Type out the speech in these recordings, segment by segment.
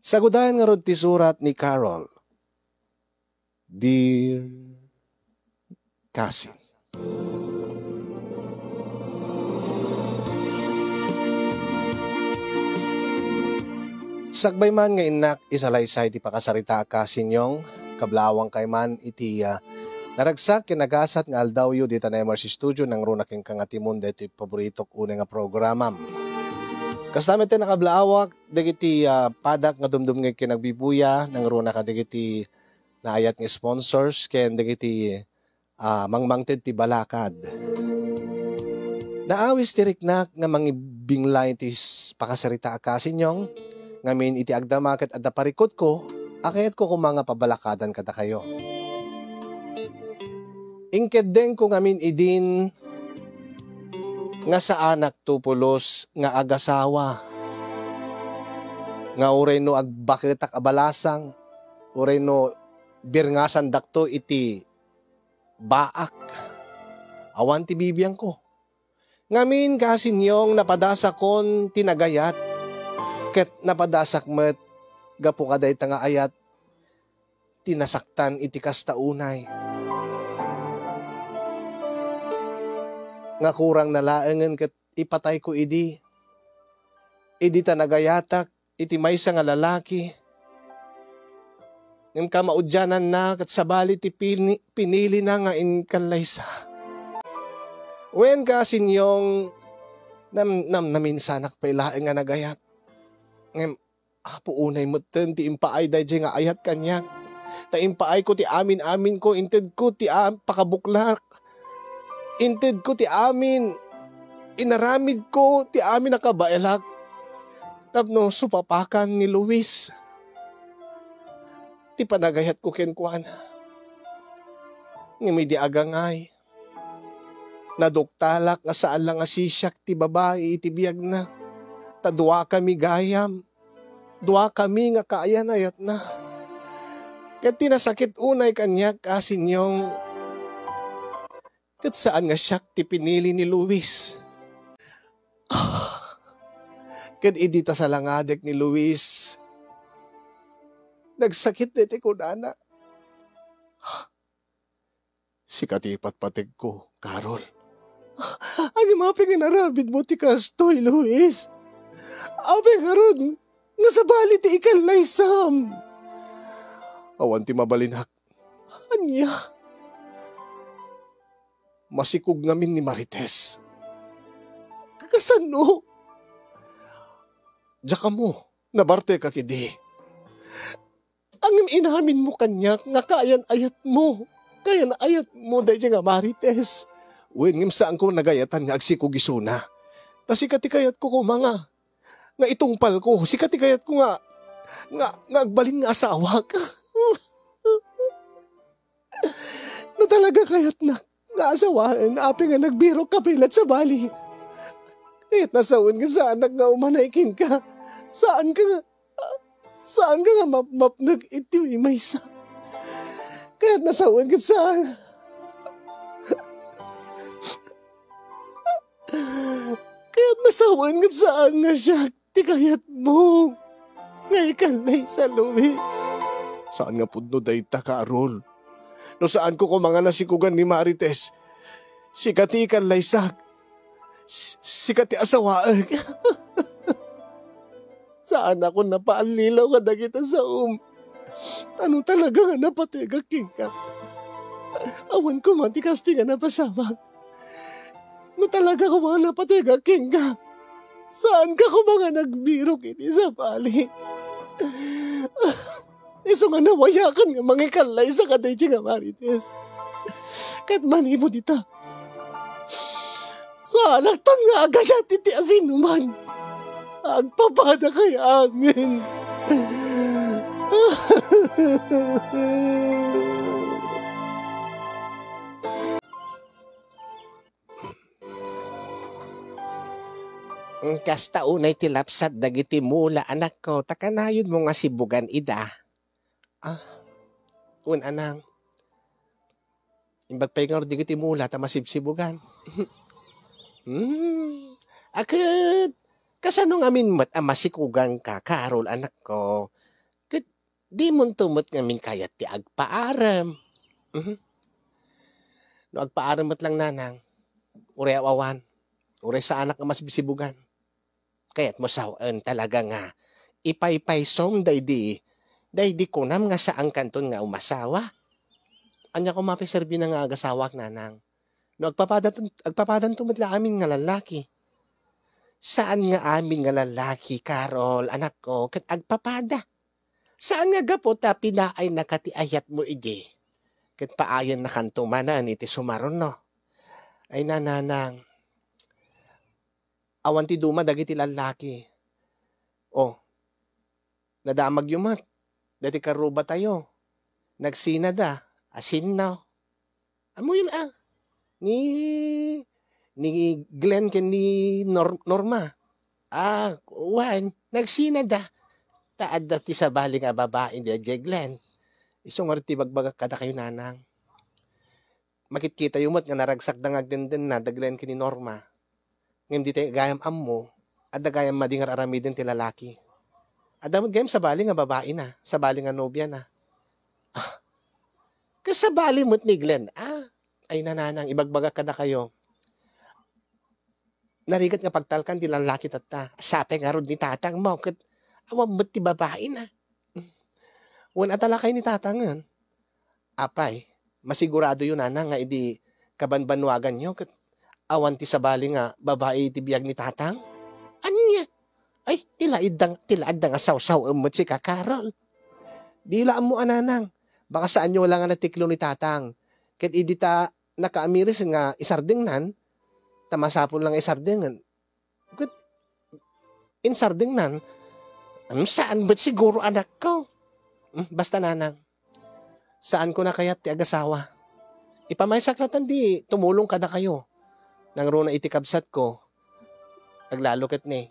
Sagudahan nga rod ti surat ni Carol. Dear Cousin. Sagbay man nga inak isalaysay ti pakasarita ka sinyong kablawang kay man iti naragsak kinagasat nga aldawyo dita na MRC Studio nang runa king kangatimun dito paboritok una nga programam. Kasama tayo nakablawak dagiti padak nga dumdum nga kinagbibuya nang runa ka dagiti naayat nga sponsors ken dagiti mangmangted ti balakad. Naawis ti riknak nga mangibinglay ti pakasarita ka sinyong ngamin iti agdamaket at parikot ko, akayat ko kung mga pabalakadan kada kayo. Ingked den ko ngamin idin nga sa anak tupulos nga agasawa. Nga uray no agbaketak abalasang, uray no birngasan dakto iti baak. Awan ti bibiyang ko. Ngamin kasinyong napadasa kon tinagayat. Ket napadasak met gapu kaday tanga ayat tinasaktan iti kastaunay. Nga kurang nalaengen ket ipatay ko idi. Idi tanagayatak iti maysa nga lalaki. Ngem ka maudyanan na ket sabali ti pinili na nga inkanlaysa. Wen ka sinyong naminsanak pa ilaeng nga nagayat. Ngem, apo unay mo ten, ti impaay dahi nga ayat kanya. Ta impaay ko ti amin ko, inted ko ti pakabuklak. Inted ko ti amin, inaramid ko ti amin nakabaelak. Tapno supapakan ni Luis. Ti panagayat ko kenkwana. Ngem di agangay. Naduktalak nga saan lang nga sisyak ti babae iti biyag na. Tadua kami gayam. Dua kami nga kaayan-ayat na. Kat tinasakit unay kanya kasinyong. Kat saan nga siyak ti pinili ni Luis. Kat idita sa langadek ni Luis. Nagsakit diti ko nana. Sikatipat patig ko, Carol. Ang mga pinginarabid mo ti kastoy, Luis. Abe karon nga sabali ti ikalay sam. Awan ti mabalinak. Anya? Masikog ngamin ni Marites. Kakasano? Diya ka mo, nabarte ka kidi. Ang inamin mo kanya nga kayan-ayat mo. Kayan-ayat mo dahil nga Marites. Uwin ngim saan ko nagayatan nga agsikog isuna. Tasikatikayat ko kumanga. Nga itungpal ko, sikatikayat ko nga agbalin nga asawa ka. No talaga kayat na, nga asawaan, api nga nagbiro kapilat sa bali. Kaya't nasawan ka sa anak nga umanaykin ka. Saan ka nga mapnag iti maysa. Kaya't nasawan ka sa kaya't nasawan ka saan nga siya. Ti kayat mo. Ngay kalay sa Luis. Saan nga pudno dayta, Carol? No saan ko mga nasikugan ni Marites? Sikati kalay sak. Sikati asawaan. Saan ako napaalilaw ka dagita sa Ano talaga nga napatiga king ka? Awan ko man, ti kasti nga napasama. No talaga ko mga napatiga king ka? Saan ka ko mga nagbirok iti sa bali? Iso nga nawayakan nga mga kalay sa kaday nga Marites. Kat mani mo dita. Saan aktan nga agayat iti asinuman. Agpapada kay amin. Kasta unay tilapsat dagiti mula anak ko, takanayon mo nga sibugan ida. Anang. Imbag pa'y dagiti mula, tamasibsibugan. Akit, kasano ngamin mat amasikugan ka, Carol anak ko. Di mo tumot ngamin kayat ti agpaaram. Mhm. No agpaaram mo't lang nanang, ure awawan, ure sa anak nga mas bisibugan. Kaya't mo sawaan talaga nga, ipaypaysom daydi kunam nga saan kanton nga umasawa. Anya ko mapiserbi na nga agasawak nanang. No agpapadan tumutla amin nga lalaki. Saan nga amin nga lalaki, Carol, anak ko, kat agpapada? Saan nga gapo ta pinaay nakatiayat mo ide? Kat paayan na kantumanan iti sumaron no. Ay nananang, awan ti duma dagiti lalaki. O, nadamag yumat, dati karuba tayo. Nagsina da, asin na. Amo yun ni Glenn ken ni Norma. Nagsina da. Taad da ti sabali nga babae di Glenn. Isong ti bagbagak kada kayo nanang. Makikita yumot nga naragsak da nga agdenden na da Glenn ken ni Norma. Ngayon di tayo gayam ammo, at da gayam madingar aramidin ti lalaki. Adamot gayam sabali nga babae na, sabali nga nobya na. Kasabali mo't ni Glenn, ay nananang, ibagbagak kada kayo. Narigat nga pagtalkan di lalaki tata. Sape nga rod ni tatang mo. Kat awam mo't ti babae na. Wan atala kayo ni tatangan. Apay, masigurado yun nanang nga idi kabanbanwagan nyo. Kat awan ti sabali nga babae ti biyag ni tatang. Anya? Ay, tilaad da nga saw-saw mo't si Kakarol. Di laan mo ananang. Baka saan nyo lang nga natiklo ni tatang. Kat idi ta nakaamiris nga isardingnan, tamasapon lang isardingan. Kat insardingnan, saan ba't siguro anak ko? Basta nanang, saan ko na kaya ti agasawa? Ipamaysak na tandi, tumulong kada kayo. Nang runa itikabsat ko, aglalo kat ni,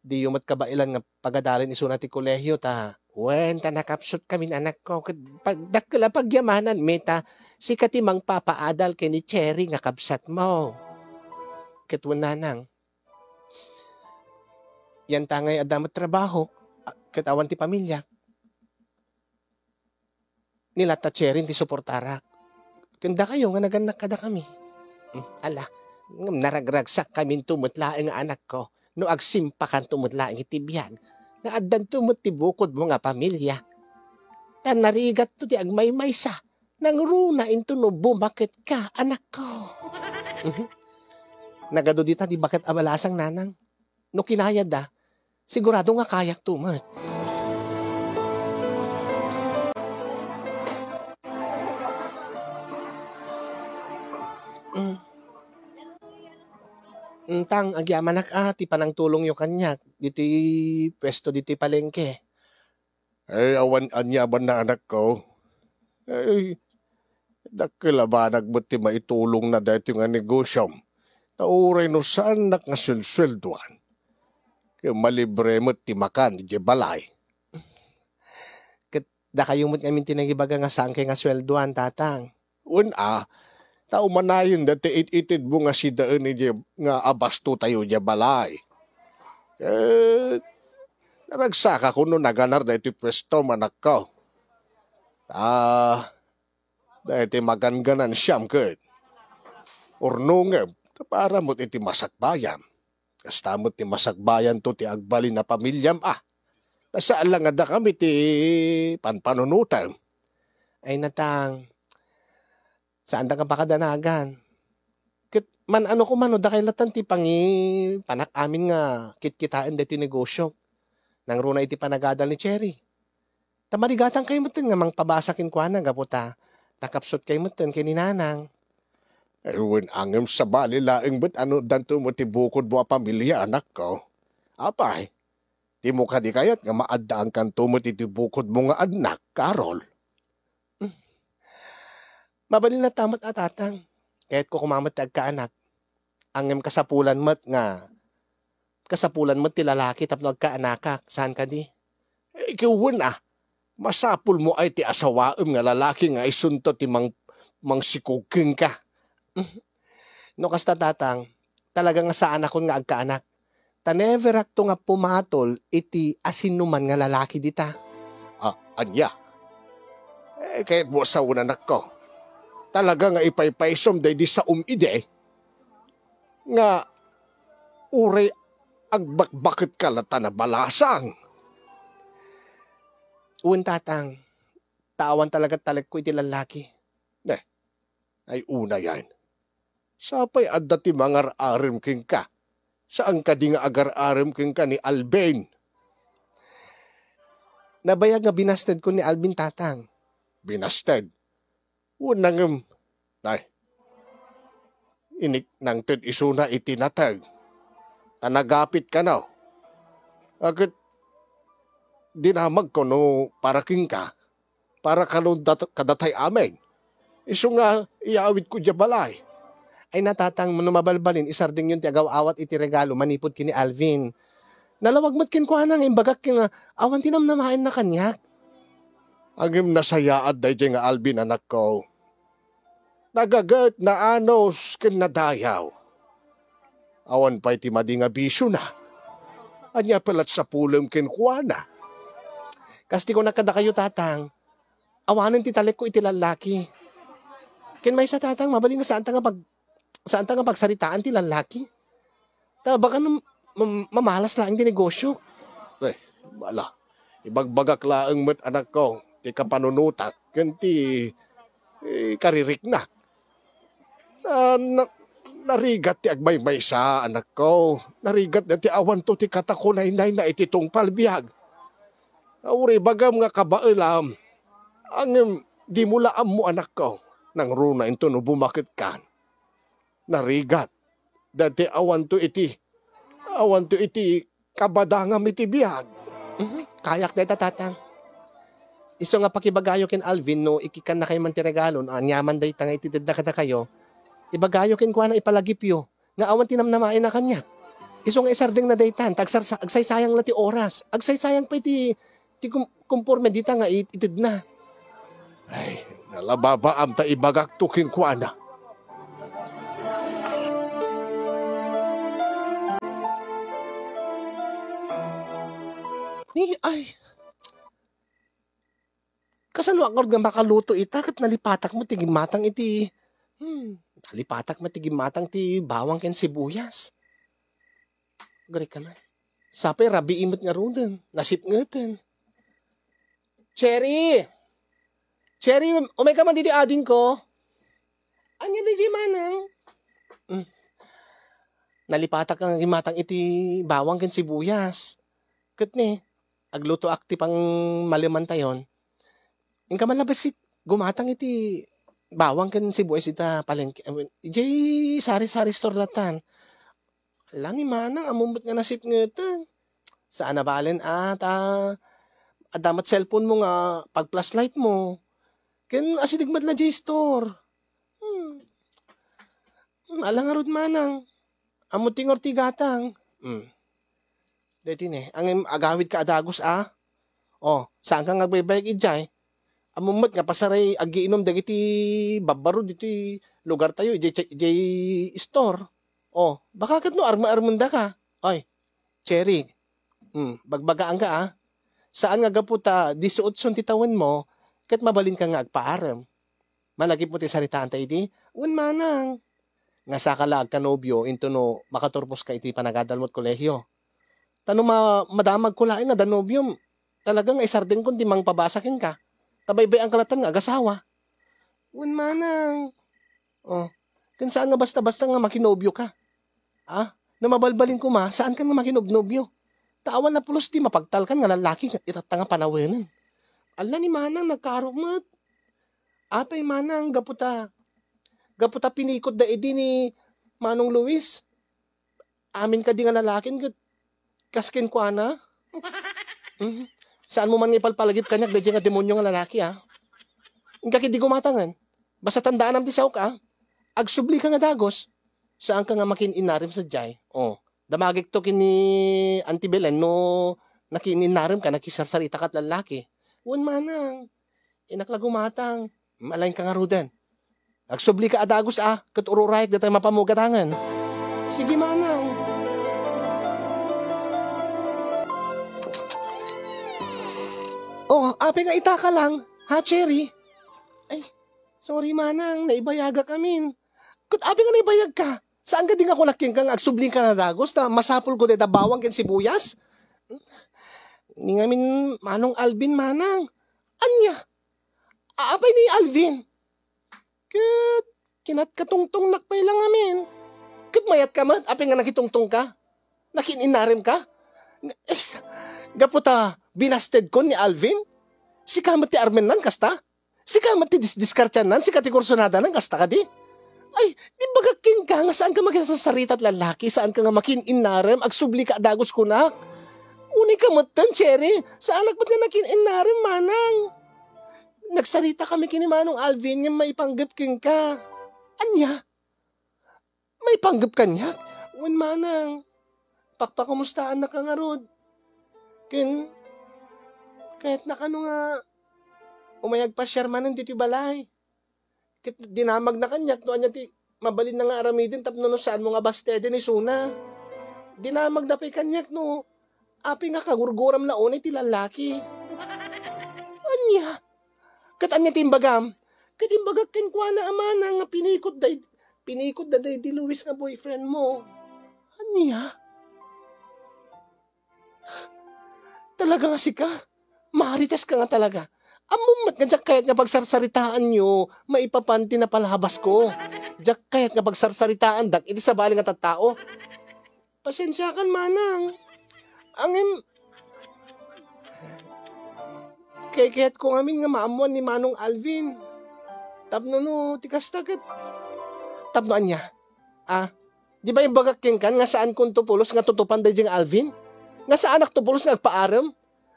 di yumat kabailan nga pagadalin isuna ti kolehyo ta, wen ta nakapsot kami anak ko, pagdakla pagyamanan, meta, si katimang papaadal kay ni Cherry nga kabsat mo. Katwan nanang, yan tangay adamat trabaho, katawan ti pamilya. Nila ta Cherry ti suportarak. Kanda kayo nga naganak kada kami. Ala, naragragsak kami tumutlaeng nga anak ko. No agsimpakan tumutlaeng itibiyag. Na addan tumut ti bukod mo nga pamilya. Tan narigat to ti agmaymaysa. Nang runa into no bumakit ka, anak ko. Nagado dita di bakit abalasang nanang. No kinaya da, sigurado nga kayak tumut. Tang, agyamanak ti panang tulong yung kanya. Dito'y pwesto dito'y palengke. Ay, awan anya ba na anak ko? Ay, dakila ba nagbuti maitulong na dito nga negosyo? Tauray no saan nak nga swelduan? Kaya malibre mo ti makan di balay. Da kayo mo't ngamin tinagibaga nga saan kay nga sweldoan, tatang. Tao manayon dati itid mo nga si daan ni nga abasto tayo di balay. Naragsaka ko no naganar dati pwesto manak ko. Dati maganganan siyam kod. Ornungem, para mo't iti masakbayan. Kasta mo't ti masakbayan to ti agbali na pamilyam Nasaan lang nga kami ti panpanunutan. Ay natang, saan da ka pakadanagan? Man ano ko mano, da kailatan ti panak amin nga kitkitaan dati negosyo. Nang runa iti panagadal ni Cherry. Tamarigatan kayo mo nga mang pabasakin kwa na gaputa. Nakapsot kayo mo kini nanang. Ewan angem sa bali laeng ba't danto mo ti bukod mo a pamilya anak ko. Apay, di mo ka di kayat nga maadaan kanto mo ti bukod mo nga anak, Carol. Mabalil na tamat atatang. Kahit ko kumamat agkaanak. Angem kasapulan mo't ti lalaki tapno agkaanakak. Saan ka di? Ikaw masapul mo ay ti asawaem nga lalaki nga isunto ti mang sikugeng ka. No kasta tatang, talaga nga saan ako nga agkaanak. Ta never akto nga pumatol iti asinuman nga lalaki dita. Anya. Kahit mo sa unan ako. Talaga nga ipaypaysom day di sa umide. Nga uray agbakbakit ka lata na balasang. Uwan tatang, tawan talaga talag ko iti lalaki. Ay una yan. Sapay adda ti mangar-arim king ka. Saan ka di nga agar-arim king ka ni Alvin? Nabayag nga binasted ko ni Alvin tatang. Binasted. Unang inik nang tid isuna itinatag. Tanagapit ka na. Agad dinamag ko no para king ka. Para kanong kadatay amin. Iso nga iawit ko dya balay. Ay natatang manumabalbalin isarding yung tiagaw-awat iti regalo manipod kini Alvin. Nalawag mat kin kwa nang imbagak kin awan tinamnamain na kanya. Angim nasayaad day nga Alvin anak ko. Nagagat na anos kin nadayaw. Awan pa iti madi nga bisyo na. Anya palat sa pulong kin kwa na. Kasti ko nakada kayo tatang. Awanan ti talek ko iti lalaki. Ken may sa tatang mabaling nga saan ta nga pagsaritaan ti lalaki. Ta baka mamalas lang ti negosyo. Bala. Ibagbagak laeng met anak ko. Ti kapanunutak. Ken ti karirik na. Narigat ti agmay sa anak ko. Narigat na ti awan to ti katakunay-nay na ititong palbiyag. Uri bagam nga kabailam. Ang di mulaam mo anak ko. Nang runa ito no bumakit ka. Narigat. Dati awan to iti kabadangam iti biyag. Kayak day tatang. Iso nga pakibagayo ken Alvin no ikikan na kayo man ti regalo no anyaman day tanga ititid na kada kayo. Ibagayo ken kwa na ipalagipyo. Nga awan tinamnamain na kanya. Iso nga isarding na daytan. Agsaysayang na ti oras. Agsaysayang pa iti kumporme dita nga itid na. Ay, nalababaam ta ibagak tuking kwa na. Ay. Kasalwakor nga makaluto ita kat nalipatak mo tigimatang iti. Nalipatak mo tigimatang ti bawang ken sibuyas. Gari ka na. Sapay rabi imot nga runden. Nasip ngeten. Cherry, umay ka man didi ading ko. Anya di manang. Nalipatak ang gimatang iti bawang ken sibuyas. Kat ni, agluto akti pang malimantayon. Yung ka malabasit, gumatang iti bawang ken sibuyas ita palengke. Ijay sari-sari store latan. Ala ni manang, amumbot nga nasip ngeten. Saan na balen damat cellphone mo nga pag flashlight mo. Ken asidigmat na J store. Alang arod manang. Amuting or tigatang. Deti ne, ang agawid ka adagos saan ka nga baybayag ijay? Amumot nga pasaray agiinom dagiti babaro diti lugar tayo ijay store. Baka kat no arma-armunda ka. Oy, Cherry. Bagbagaan ka Saan nga gaputa, 18 titawan mo, kat mabalin ka nga agpaaram. Malagip mo ti saritaan tayo di, manang. Nga sakalag ka nobyo, into no, makaturpos ka iti panagadalmot kolehyo. Tano madamag ko lain nga danobyo, talagang isarding kung dimang pabasakin ka. Tabaybay ang kalatan nga agasawa. Manang. Kung saan nga basta-basta nga makinobyo ka? Namabalbalin ko saan ka nga makinobnobyo? Tawan na pulos di mapagtalkan nga lalaki itatanga panawenan. Ala ni manang nagkarumat. Apay manang gaputa pinikot da edi ni Manong Luis. Amin ka di nga lalakin kaskin ko ana. Saan mo man ipalpalagip kanyak da nga demonyo nga lalaki Ingka kidi gumatangan. Basta tandaan am ti saw ka. Agsubli ka nga dagos. Saan ka nga makin-inarim sa jay? Damagik to kini Auntie Belen no nakininarim ka nakisarsarita kat lalaki. Manang. Inakla gumatang. Malain ka nga rudan. Agsubli ka adagos kat ururayek da tayo mapamugatangan. Sige manang. Oh, ape nga itaka lang. Ha, Cherry? Ay, sorry manang, naibayaga kamin. Kut ape nga naibayag ka. Saan ka din ako naking kang agsubling ka na dagos na masapul ko deta bawang ken sibuyas? Ni ngamin manong Alvin manang. Anya? Aapay ni Alvin. Kat, kinat katungtong nakpay lang amin. Kat mayat ka man, ape nga nakitungtong ka. Nakininarim ka. Es, gaputa, binasted ko ni Alvin. Si kamat ti Armen nan, kasta? Si kamat ti diskartyan nan, si kati kursonada nan, kasta ka di? Ay, di bagaking ka nga saan ka magkasasarita at lalaki, saan ka nga makininarem, agsubli ka dagos kunak. Uni ka matan, Cherry, saan ba't nga nakininarem, manang? Nagsarita kami kini Manong Alvin yung may panggap king ka. Anya? May panggap kanya? Wan manang, pakpakamustaan na ka nga rod. Kahit na kano nga, umayag pa Sherman ng dito balay. Kit dinamag na kanyak, no anya ti mabalin na nga aramidin tapno no saan mo nga bastede ni Suna. Dinamag na pa'y kanyak no, api nga kagurguram na unay ti lalaki. Anya? Kat anya timbagam? Kat imbagak kenkwa na amana nga pinikot da day di Luis na boyfriend mo. Anya? Talaga nga si ka? Marites ka nga talaga. Amumat nga jak kayat nga pagsarsaritaan nyo, maipapanti na palabas ko. Jak kayat nga pagsarsaritaan, dak iti sabali nga tattao. Pasensya kan manang. Angin, kaya't ko ngamin nga maamuan ni Manong Alvin. Tapno no, tikas tagat. Tapnoan niya. Di ba yung bagaking kan nga saan kung tupulos nga tutupan da jeng Alvin? Nga sa anak tupulos nga agpaaram?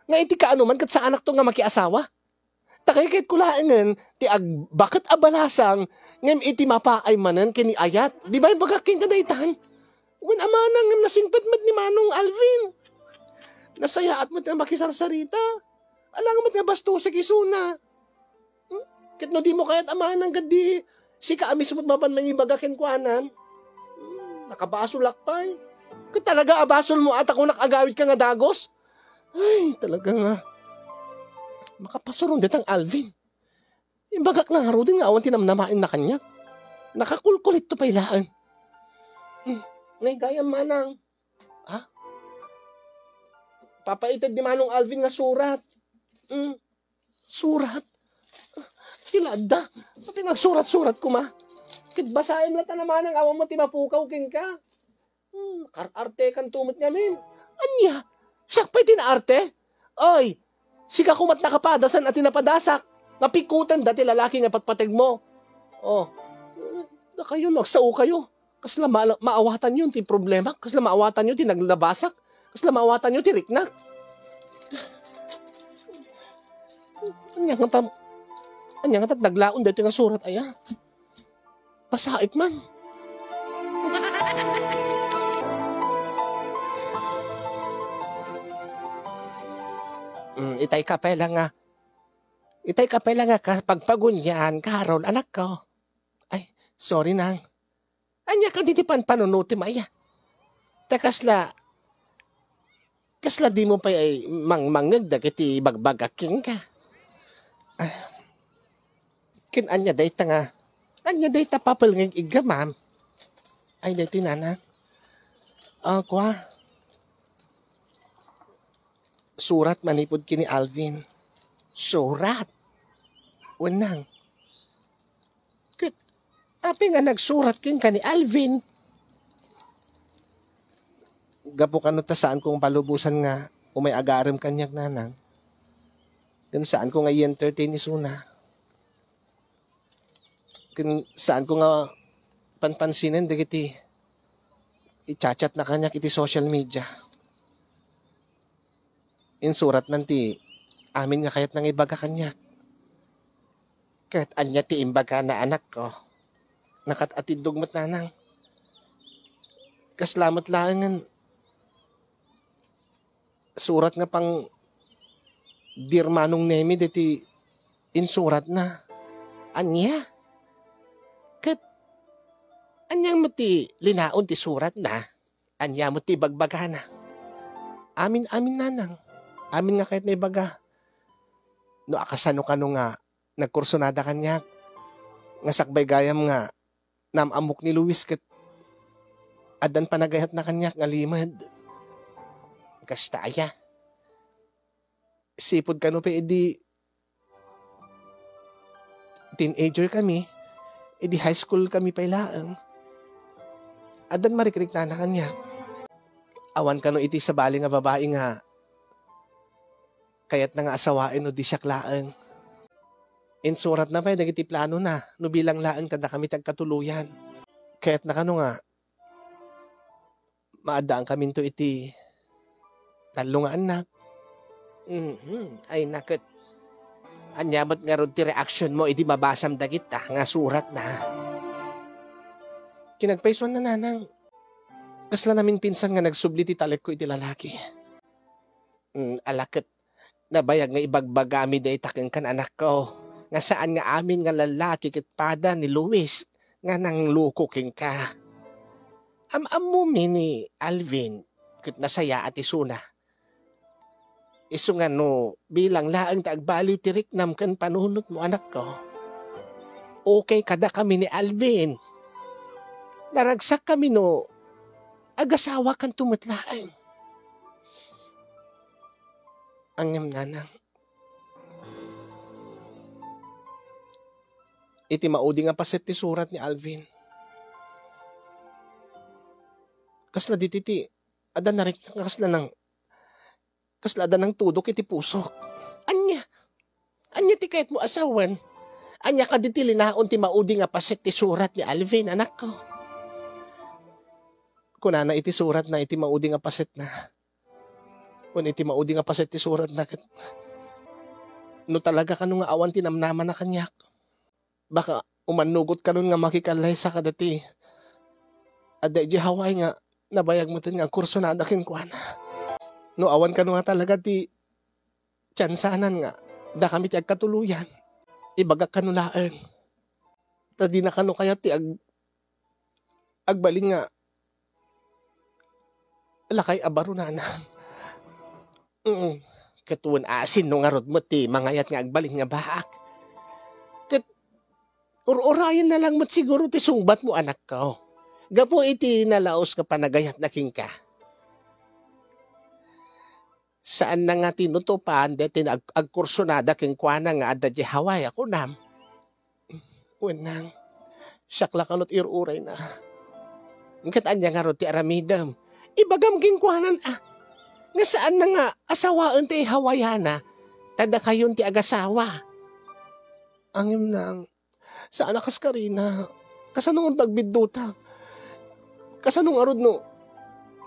Nga iti kaano man kat sa anak to nga makiasawa? Takay kulaangan, bakit abalasang, ngem iti mapaay manan kini ayat. Di ba yung bagaking kadaytan? Wan amana ngem nasingpet mat ni Manong Alvin. Nasayaat mat nga makisarsarita. Alang mat nga bastusik isuna. Kat no di mo kayat amanang gadi, si kaamis mo't mapan may bagakin kuanan. Nakabasulak pa'y. Kat talaga abasol mo at ako nakagawid ka nga dagos. Ay, talaga nga. Makapasurong detang Alvin. Yung bagak lang haro din nga awan tinamnamain na kanya. Nakakulkulit to pailaan. Ngay gayam manang. Papaitad ni Manong Alvin nga surat. Surat? Tilada. Pati nagsurat-surat ko ma. Kit basahin lata naman ang awang mo timapukaw king ka. Arte kan tumot ngamin. Anya? Siyak pa'y tinaarte? Oy, sika kumat nakapadasan at tinapadasak. Napikutan dati lalaki nga patpateg mo. Na kayo, nagsao kayo. Kasla maawatan yun ti problema. Kasla maawatan yun ti naglabasak. Kasla maawatan yun ti riknak. Anya nga naglaon dito nga surat aya. Pasait man. Itay kapela nga pagpagunyan, Carol, anak ko. Ay, sorry nang. Anya ka ditipan panunuti maya. Kasla di mo pa ay mangmangag dagiti bagbagaking ka. Anya dayta nga. Anya dayta papel ng iga, ma'am. Ay, dayta nana. Kwa. Surat manipod kini Alvin. Surat? Unang. Api nga nagsurat kin ka ni Alvin. Gapo ka no ta saan kong palubusan nga umay agaram kanyak nanang. Gan saan ko nga i-entertain ni Suna. Gan saan ko nga panpansinin dagiti i-chat na kanyak iti social media. Insurat nanti amin nga kayat nang ibaga kanyak. Kahit anya ti imbaga na anak ko. Nakatatid dugmat nanang. Kaslamat lang surat nga pang Dear Manong Nemi diti insurat na. Anya? Kat anyang mo ti linaon ti surat na. Anya mo ti bagbaga na. Amin nanang. Amin nga kahit na ibaga. No akasano ka no nga, nagkursonada kanyak. Nga sakbay gayam nga, namamok ni Luis ket adan panagayat na kanyak nga limad. Kasta aya. Sipod ka no pa edi teenager kami, edi high school kami pailaang. Adan marikrik na kanyak. Awan ka no iti sa bali nga babae nga kayat na nga asawain no di siya klaang. Insurat na pa, nagiti plano na, no bilang laan kada kami tagkatuluyan. Kaya't na kano nga, maadaan kami to iti talo nga anak. Ay nakit, anyamot nga ron ti reaction mo, iti mabasam dagit nga surat na. Kinagpaiswan na nanang, kasla namin pinsan nga nagsubli ti talek ko iti lalaki. Alakit, nabayag nga ibagbagami day takeng kan anak ko. Nga saan nga amin nga lalaki kit pada ni Luis nga nang lukuking ka. Amumi ni Alvin kit nasaya at isuna. Isu nga no bilang laang taagbaliw tirik nam kan panunot mo anak ko. Okay kada kami ni Alvin. Naragsak kami no agasawa kan tumatlaan. Angam nanang. Iti maudi nga paset ti surat ni Alvin. Kasla dititi, ada narik kasla ada ng tudok iti pusok. Anya ti kahit mo asawan. Anya ka diti linaon ti maudi nga paset ti surat ni Alvin, anak ko. Kunana iti surat na iti maudi nga paset na. Kun iti maudi nga paset ti surat na. No talaga ka nga awan tinamnaman na kanyak. Baka umanugot ka nun nga makikalay sa kadati. Aday di haway nga nabayag mo nga kurso na adakin kwa na. No awan ka nga talaga ti tsansanan nga da kami ti agkatuluyan. Ibagak ka nulaan. Tadi na kano kaya ti agbaling nga lakay abaro na na. Katuan asin no nga rod mo ti mangayat nga agbaling nga baak. Urayan na lang mo't siguro ti sungbat mo anak ko. Gapo iti nalaos ka panagayat na king ka. Saan na nga tinutupan deti agkursunada king kwa na nga adda di haway ako nam. Unang, syakla kanot iruray na. Ngkat anya nga ro ti aramidam. Ibagam king kwanan Nga saan na nga asawaan ti hawayana. Tada kayon ti agasawa. Angim nang. Saan akas ka rin na kasanong nagbidduta. Kasanong arod no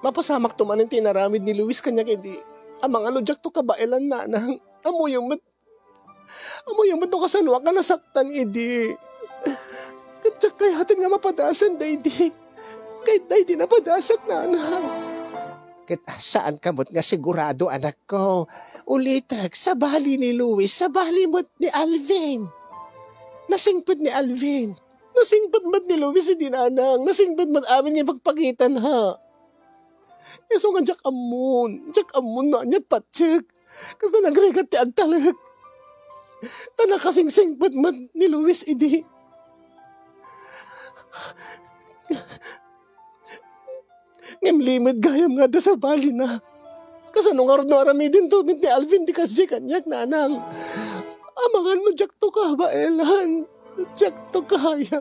mapasamak tumanin tinaramid ni Luis kanya kedi amang ano jak to kabailan na nang amoy yung no kasanwa ka nasaktan idi. Katsak kayatin nga mapadasan day di. Kahit day di napadasak na anak. Kita saan kamot nga sigurado anak ko. Ulitag sa bali ni Luis, sa bali mo't ni Alvin. Nasingpad ni Alvin. Nasingpad mat ni Luis si dinanang. Nasingpad mat amin yung pagpagitan ha. Yeso nga jak amon na anyat patsik. Kas na nagregat ti agtalag. Tana kasing singpad mat ni Luis idi. Ngimlimid gayam nga da sa bali na. Kasanong arod no aramidin to ni Alvin di kasi kanyak nanang. Amangan mo jak to ka baelan. Jak to kaya.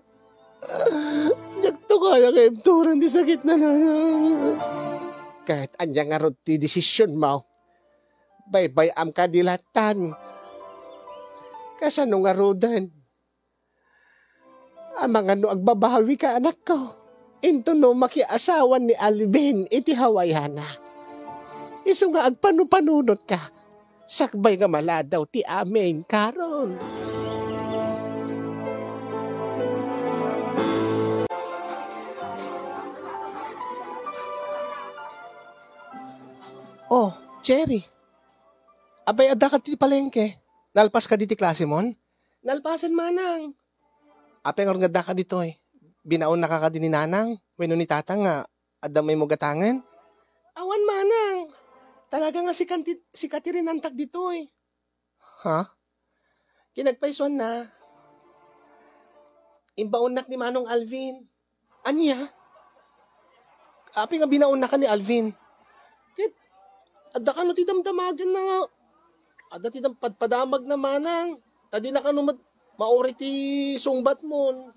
Jak to kaya kay Turan di sakit na nanang. Kahit anya nga rod ti desisyon mo. Baybay am kadilatan. Kasano nga rodan. Amangan no agbabawi ka anak ko. Into no makiasawan ni Alvin iti hawayana. Isu nga agpanupanunot ka. Sakbay nga maladaw ti amin karon. Oh, Cherry. Abay adda ka ti palengke. Nalpas ka diti klase mon? Nalpasan manang. Apeng nga adda ka dito eh. Binaon na ka din ni nanang. Weno ni tatang nga adda may mugatangan. Awan manang. Talaga nga si Katirin antag dito eh. Ha? Kinagpaisuan na. Imbaunak ni Manong Alvin. Anya? Api nga binaon na ka ni Alvin. Kit, adda ka no ti damdamagan na nga. Adda ti padamag na manang. Tadi na ka no maori ti sungbat mo.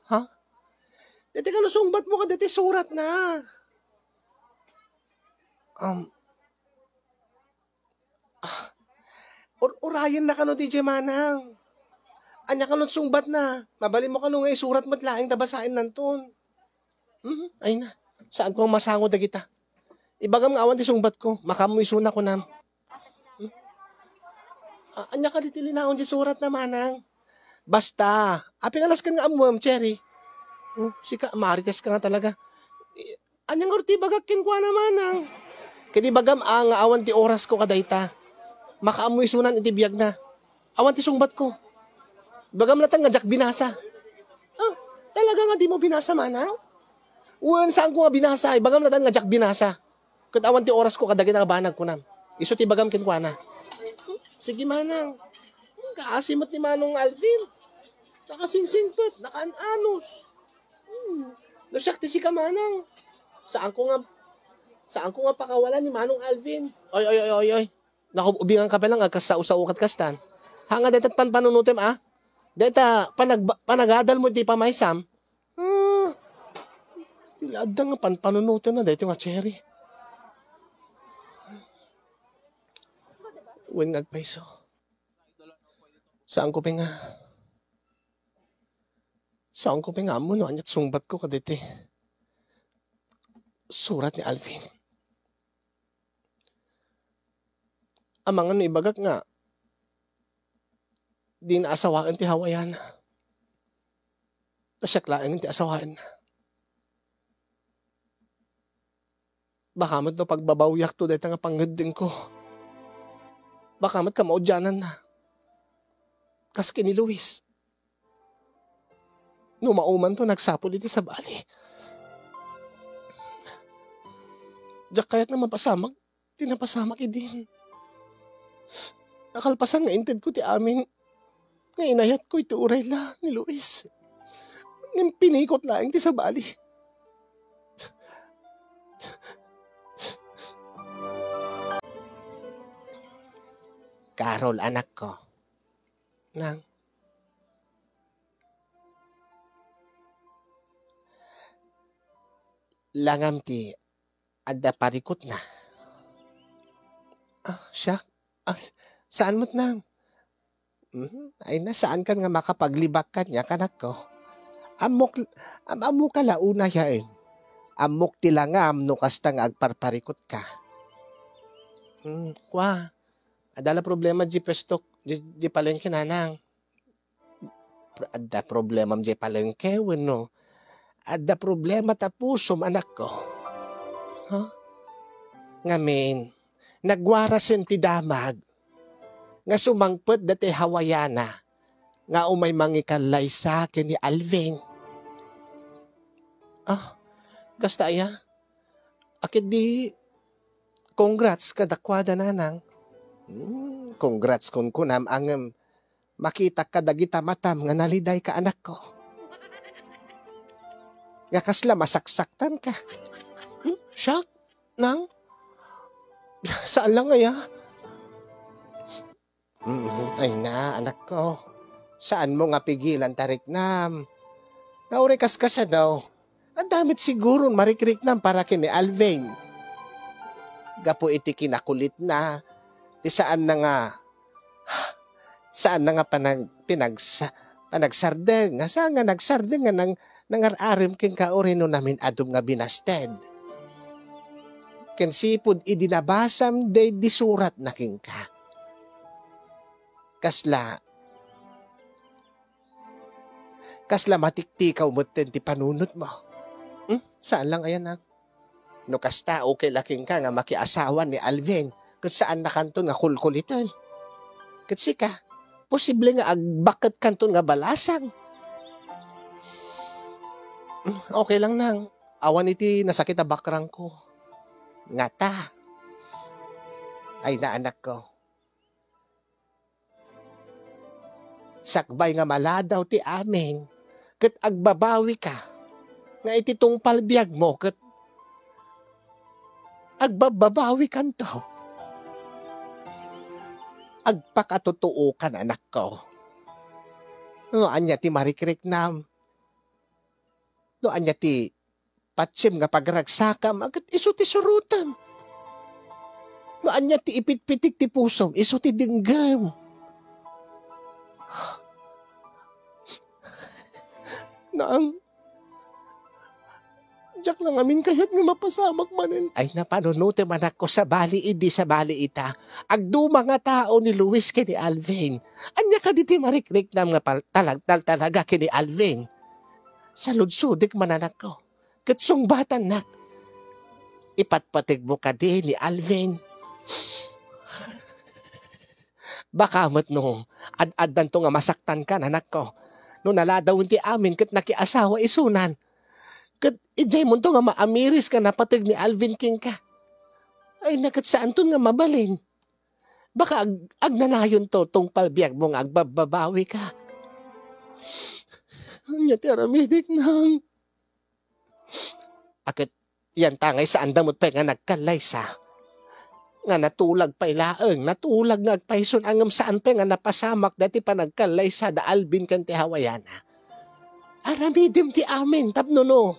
Ha? Dati ka no sungbat mo ka dati surat na. Urayan na ka no DJ Manang. Anya ka no sungbat na. Mabalin mo ka no nga isurat mo't laing tabasain nanton. Ay na. Saan ko masangod na kita? Ibagam nga awan ti sungbat ko. Makamoy suna ko na. Anya ka ditilinaon di surat na Manang. Basta. Aping alas ka nga amuam, Cherry. Sika, marites ka nga talaga. Anya nga ti bagak kwa na Manang. Kadi bagam ang awan ti oras ko kadayta. Makaamoy sunan iti biyag na. Awan ti sungbat ko. Bagam natang nga jak binasa. Talaga nga di mo binasa Manang? Uwan saan ko nga binasa? Bagam natang nga jak binasa. Kat awan ti oras ko kadagit ang banag ko na. Iso ti bagam kinkwana. Sige Manang. Kaasimot ni Manong Alvin. Nakasingsingpet. Nakaananos. Nasyakti si ka Manang. Saan ko nga pakawalan ni Manong Alvin? Oy. Nakubingan ka pa lang agkasausaw kat kastan. Hanga detat panunutim Deta panagadal mo di pa may Sam. Tilada nga panunutim na dito nga Cherry. Uwing nagpaiso. Saan ko pinga mo no? Anyat sungbat ko kaditi. Surat ni Alvin. Amang ano ibagak nga. Di na asawaan ti hawayan. Tasyaklain ti asawaan na. Baka mat no pagbabawyak to dahil nga pangganding ko. Baka mat ka maudyanan na. Kas kini Luis. Numauman to nagsapol iti sa bali. Diyak kaya't naman pasamag. Tinapasamag idin. Nakalpasan nga inted ko ti amin. Nga inayat ko iti uray la ni Luis. Ng pinikot lang ti sa bali. Carol, anak ko. Nang. Langam ti adda parikot na. Siya? Saan mo't nang? Ay na, saan kan nga makapaglibak ka niya, kanak ko? Amok ka launa yain. Amok tilangam no kasta nga agparparikot ka. Kwa, adala problema di pestok, di palengke nanang. Adda problema di palengke, wano. Adda problema tapusom, anak ko. Ngamin, nagwarasin ti damag. Nga sumangpet dati hawayana. Nga umay mangikalay sa akin ni Alvin. Gasta ya. Akit di, congrats kadakwada nanang. Congrats kun kunam ang makita kadagita matam nga naliday ka anak ko. Nga kasla masaksaktan ka. Siya? Nang? Saan lang ngaya? Ay na, anak ko. Saan mo nga pigilan tarik nam? Naurikas ka siya daw. Ang damit siguro marikrik nam para kini Alvin. Gapo iti kinakulit na. Di saan na nga panagsardeng. Nga saan nga nagsardeng nga nangararim king kaurino namin adum nga binasted. Ken sipud idinabasam de disurat na king ka. Kasla matiktikaw mo ti panunot mo. Saan lang ayan na? No kasta okay laking ka nga makiasawan ni Alvin. Kat saan na kanton nga kulkulitan. Kat sika, posible nga agbakat kanton nga balasang. Okay lang nang. Awan iti nasakit a bakrang ko. Ngata. Ay na anak ko. Sakbay nga maladaw ti amin. Ket agbabawi ka. Nga iti tungpal biyag mo ket agbababawi kanto. Agpakatotoo kan anak ko. No anya ti marikrik nam. No anya ti patsim nga pagragsakam agad iso ti surutam. No anya ti ipitpitik ti pusom iso ti dinggam. Naang Diyak lang amin kayat nga mapasamak manin. Ay napanunuti man ako sa bali idi sa bali ita. Agduma nga tao ni Luis kini Alvin. Anya ka di ti marikrik nam nga talaga kini Alvin. Sa ludsudik mananak ko. Katsong batan nak. Ipatpatig mo ka di ni Alvin. Baka mo't no, ad-adan to nga masaktan ka nanak ko. No naladawin ti amin kat nakiasawa isunan. Kat ijay mo to nga maamiris ka napatig ni Alvin King ka. Ay nakat saan to nga mabalin. Baka agnanayon to tong palbiag mo nga agbababawi ka. Anya ti aramidik nang. Akit yan tangay sa andamot pa nga nagkalaysa. Nga natulag pa ilaeng, natulag nga agpayson angam saan pa nga napasamak dati pa nagkalaysa da Alvin kan ti Hawayana. Aramidim ti amin tapno no.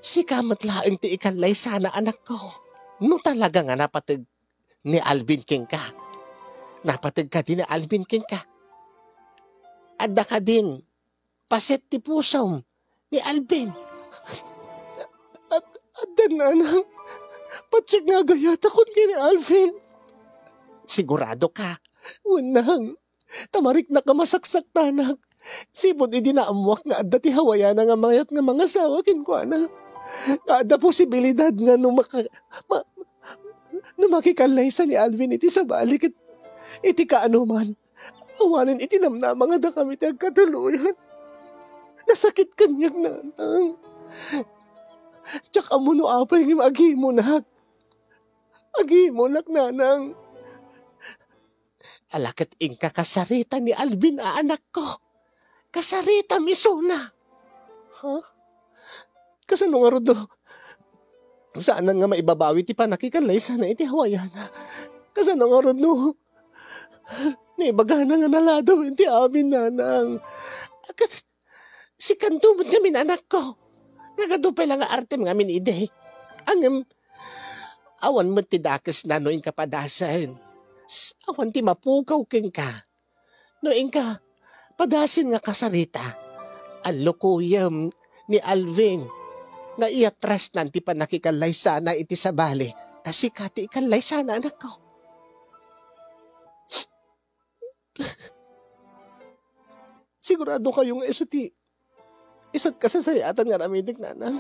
Si kamat laeng ti ikalaysa na anak ko. No talaga nga napatig ni Alvin King ka. Napatig ka din ni Alvin King ka. Adda ka din. Paset ti pusom ni Alvin. Adda na nang. Patsig nga gayat akon kini Alvin. Sigurado ka. Unang. Tamarik na kamasaksak tanak. Sipod idinaamuak nga adda ti Hawayana nga mayat nga mga sawakin ko na. Ada posibilidad nga no makikalaysa ni Alvin iti sa balik iti kaanuman. Awanin iti namnama nga da kami ti agkatuluyan. Nasakit kanyag nanang. Tsaka mo no apay ng agimunak. Agimunak nanang. Alakit ingka kasarita ni Alvin a anak ko. Kasarita misuna. Ha? Kasano nga rodo? Saan nga maibabawi ti panakikalay sana iti Hawayana? Kasano nga rodo? Naibagana nga naladaw iti amin nanang. Si kantumot kami anak ko. Nagadupay lang nga artem nga min ide. Ang awan mo ti dakes na noing kapadasan. Awan ti mapukaw king ka. Noing ka, padasin nga kasarita. Alukuyam ni Alvin. Nga iatras nanti pa nakikalay sana iti sa bali. Kasi kati ikalay sana anak ko. Sigurado kayong isot kasasayatan nga namidig nanang.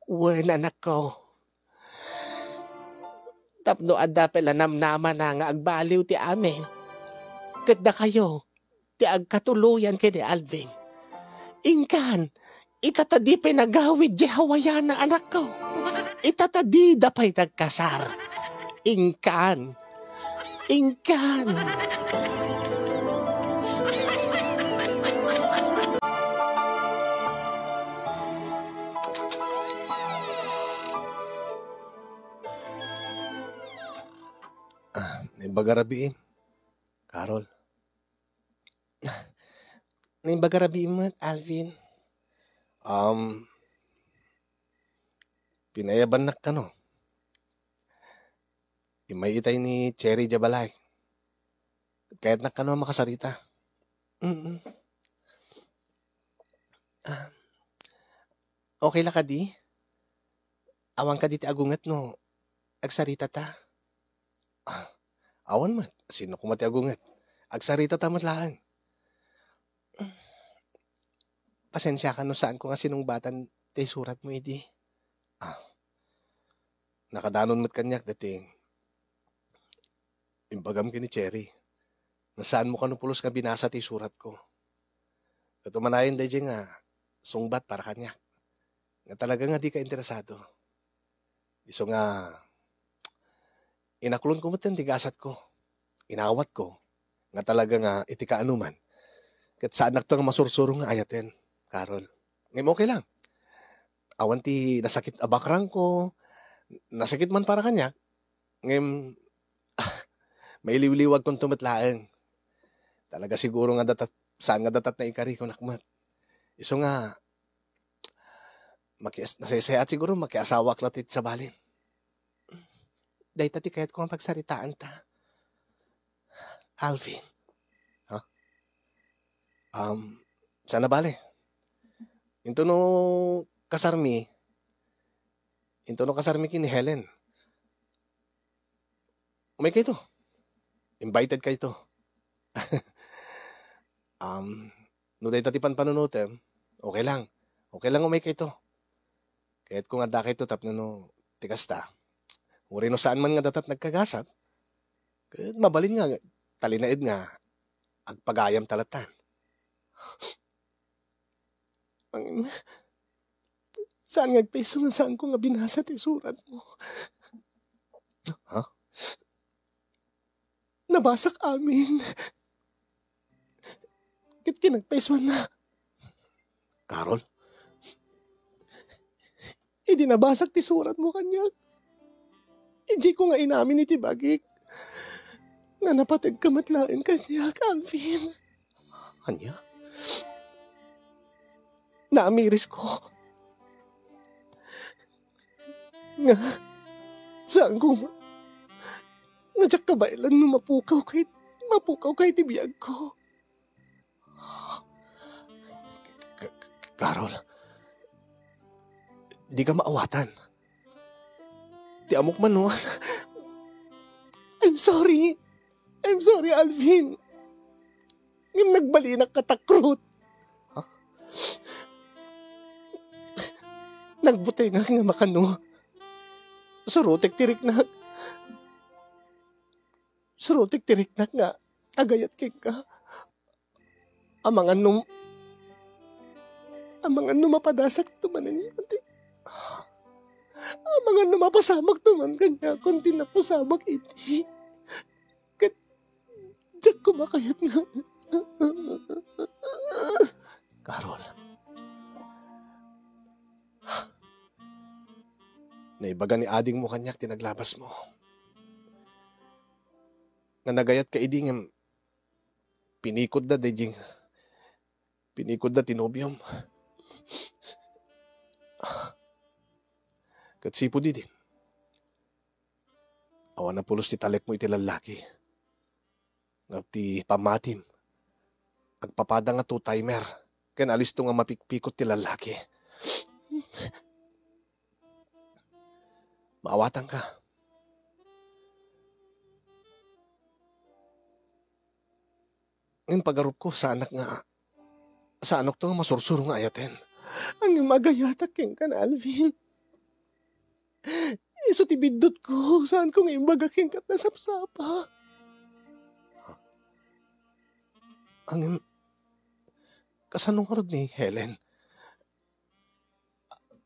Wen anak ko. Tapno adda pala namnaman na nga agbaliw ti amin. Kadda kayo, ti agkatuluyan kini Alvin. Ingkan, itatadi pa'y nagawid di Hawayana anak ko. Itatadi da pa'y nagkasar. Ingkan. Ingkan. Naibagarabiin. Carol. Naibagarabiin mo, Alvin. Pinayaban ka no. Imay itay ni Cherry Jabalay. Kahit na ka no makasarita. Okay la ka di? Awang ka di ti agungat no. Agsarita ta. Awan mat. Sino kumati agungat? Agsarita tamat lang. Pasensya ka no saan ko nga sinungbatan ti surat mo idi. Nakadanon mat kanyak dating. Imbagam ki ni Cherry. Nasaan mo ka no pulos ka binasa ti surat ko. Katumanayin dahi nga sungbat para kanyak. Nga talaga nga di ka interesado. Iso nga inakulon ko matan tigasat ko. Inawat ko. nga talaga nga iti kaanuman. Kat saan nakto nga masursuro nga ayaten, Carol. Ngayon okay lang. Awan ti nasakit abakrang ko, nasakit man para kanya. Ngayon, may liwliwag kong tumatlaeng. Talaga siguro nga datat, saan nga datat na ikari ko nakmat. Iso nga, nasaysayaat siguro makiasawa klatit sa balin. Day tati kahit ko ang pagsaritaan ta. Alvin. Ha? Sana bale. Into no kasarmi kini Helen. Umay kayo to. Invited kayo to. No day tati panunutem, okay lang. Okay lang umay kayo to. Kahit kung ada kayo to tapno no tikas ta. Uri no saan man nga datat nagkagasat. Kahit mabalin nga, talinaid nga, agpagayam talatan. Saan nga agpeso nga saan ko nga binasa ti surat mo? Ha? Nabasak amin. Kit kinagpesuan na. Carol? Hindi nabasak ti surat mo kanya. Hindi ko nga inamin iti bagik. Na napatid ka matlain kanya, Alvin. Kanya? Naamiris ko. Nga, saan ko nadyak kabailan no mapukaw kay tibiyag ko. Carol, di ka maawatan. Di amok man no. I'm sorry, Alvin. Ngim nagbalinak katakrut. Ha? Nagbutay nga makano. Surutik tirik na nga agayat kay ka. Amangan nung mapadasak tumanin kunti. Amangan nung mapasamak tuman kanya kunti na pasamak iti. Kat diyak kumakayat nga. Carol. Naibaga ni ading mo kanyak tinaglabas mo. Nanagayat ka iding pinikod na dejing. Pinikod na tinobyom. Katsipo di din. Awan na pulos ti talek mo iti lalaki. Nga ti pamatim. Agpapada nga to timer. Ken alis to nga mapikpikot ti lalaki. Maawatan ka. Ngayon pagarup ko sa anak to nga masursuro nga ayaten. Ang magayatak king kan Alvin. Iso ti bidot ko. Saan ko ngayon bagaking kat nasapsapa? Ang kasanong harod ni Helen.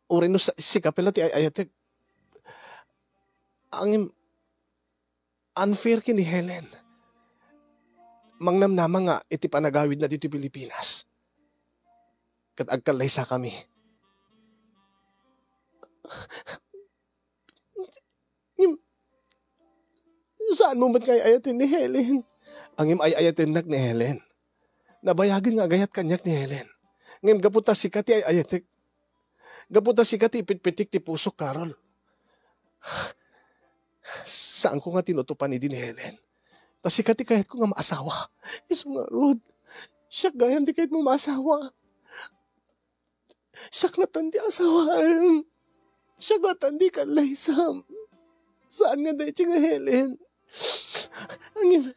Uri no si kapela ti ayatek. Ang unfair ki ni Helen. Mangnamnama nga iti panagawid na dito Pilipinas. Kat agkalaysa kami. Saan mo ba't kaya ayatin ni Helen? Ang ay ayatin nak ni Helen. Nabayagin nga agayat kanyak ni Helen. Ngayon gaputa si Kati ay ayatik. Gaputa si Kati ipitpitik ti puso, Carol. Saan ko nga tinutupan ni din Helen? Tas si Kati kahit ko nga maasawa. Iso nga, Rod. Siya gayam di kahit mo maasawa. Siya klatan di asawa. Siya klatan di kalaysam. Saan nga dahil nga Helen? Ang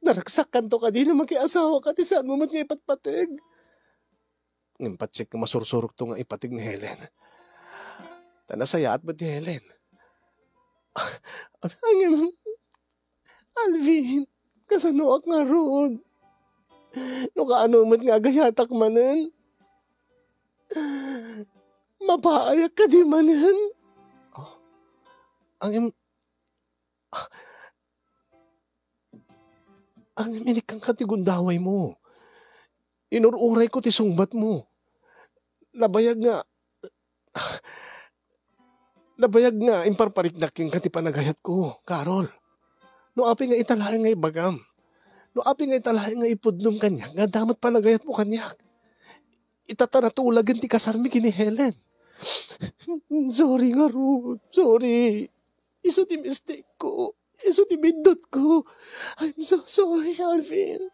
naraksakan to ka di na makiasawa ka ti saan mo mat nga ipatpatig. Ng patsik nga masursurok to nga ipatig ni Helen. Tanasayaat ba ni Helen? Ang Alvin, kasanuak nga Rod. No kaano mo't nga gayatak manen. Mapaayak ka di manen. Oh, Ang minik kang katigundaway mo. Inururay ko ti sungbat mo. Nabayag nga imparpariknak yung kati panagayat ko, Carol. No api nga italahin nga ibagam. No api nga italahin nga ipudnom kanya, nga damat panagayat mo kanya. Itatanatulagan ti kasarmi kini Helen. Sorry nga, Ruth. Sorry. Iso ti mistake ko. Iso ti bindot ko. I'm so sorry, Alvin.